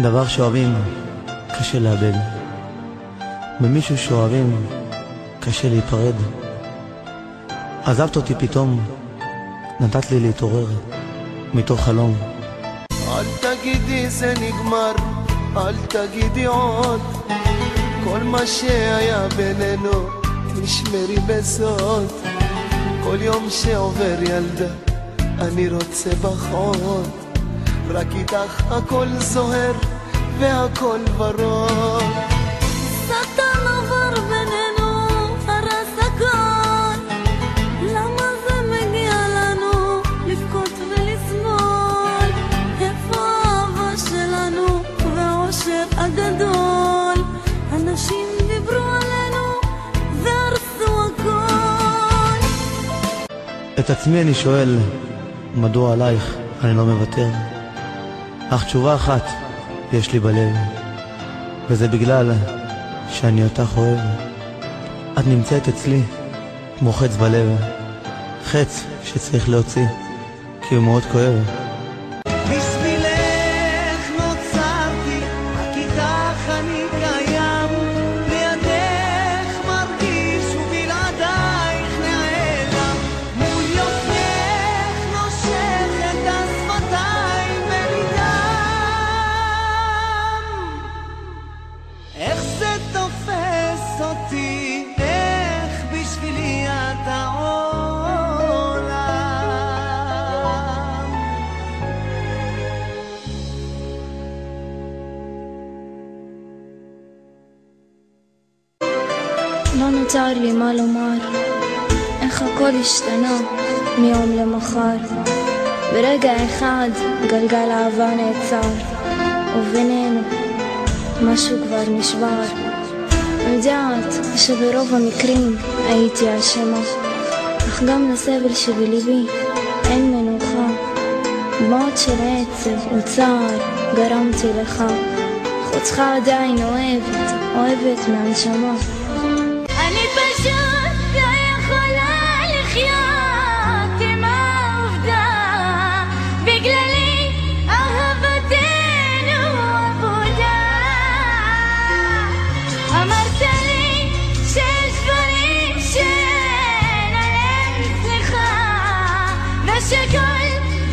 דבר שאוהבים קשה לאבד, ממישהו שאוהבים קשה להיפרד. עזבת אותי פתאום, נתת לי להתעורר מתוך חלום. אל תגידי זה נגמר, אל תגידי עוד, כל מה שהיה בינינו תשמרי בסוד. כל יום שעובר ילדה אני רוצה בך עוד, רק איתך הכל זוהר והכל ורוד. שטן עבר בינינו, הרס הכל, למה זה מגיע לנו לבכות ולסבול? איפה האהבה שלנו והאושר הגדול? אנשים דיברו עלינו והרסו הכל. את עצמי אני שואל, מדוע עלייך אני לא מוותר? אך תשובה אחת יש לי בלב, וזה בגלל שאני אותך אוהב. את נמצאת אצלי כמו חץ בלב, חץ שצריך להוציא כי הוא מאוד כואב. בשבילך נוצרתי, רק איתך אני קיים, לידך מרגיש ובלעדייך נעלם, מול יופייך נושך את השפתיים בדם. איך זה תופס אותי, איך בשבילי את העולם. לא נותר לי מה לומר, איך הכל השתנה מיום למחר. ברגע אחד גלגל אהבה נעצר, ובינינו משהו כבר נשבר. יודעת שברוב המקרים הייתי אשמה, אך גם לסבל שבליבי אין מנוחה. דמעות של עצב וצער גרמתי לך, חוצך עדיין אוהבת מהנשמה. אני פשוט לא יכולה לחיות עם העובדה, בגללי אהבתנו אבודה. אמרת לי שיש דברים שאין עליהם סליחה, ושכל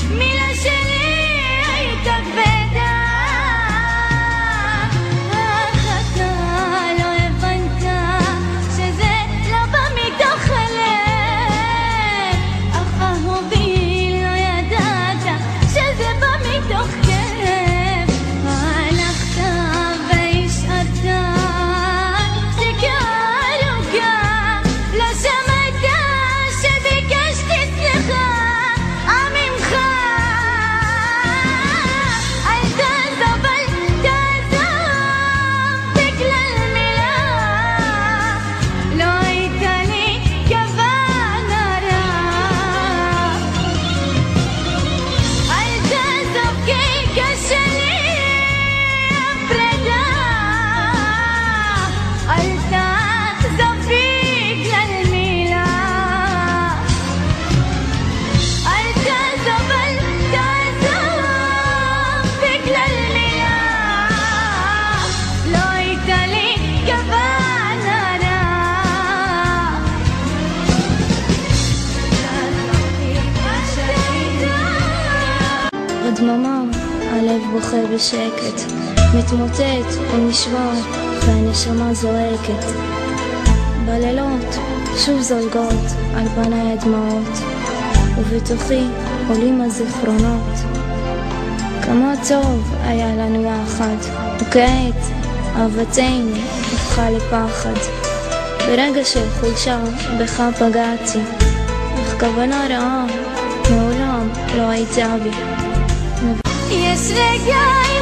מילה שלי הייתה כבדה. אך אתה לא הבנת שזה לא בא מתוך הלב, אך אהובי לא ידעת שזה בא מתוך כאב. הלכת והשארת פסיקה ארוכה, לא שמעת שביקשתי סליחה ממך. אל תעזוב, אל תעזוב בגלל מילה, לא הייתה לי כוונה רעה. אל תעזוב כי קשה לי הפרדה, אל תעזוב בגלל מילה. אל תעזוב, אל תעזוב בגלל מילה, לא הייתה לי כוונה רעה. בדממה הלב בוכה בשקט, מתמוטט ונשבר והנשמה זועקת. בלילות שוב זולגות על פניי הדמעות, ובתוכי עולים הזיכרונות. כמה טוב היה לנו יחד, וכעת אהבתנו הפכה לפחד. ברגע של חולשה בך פגעתי, אך כוונה רעה מעולם לא הייתה בי. יש רגעים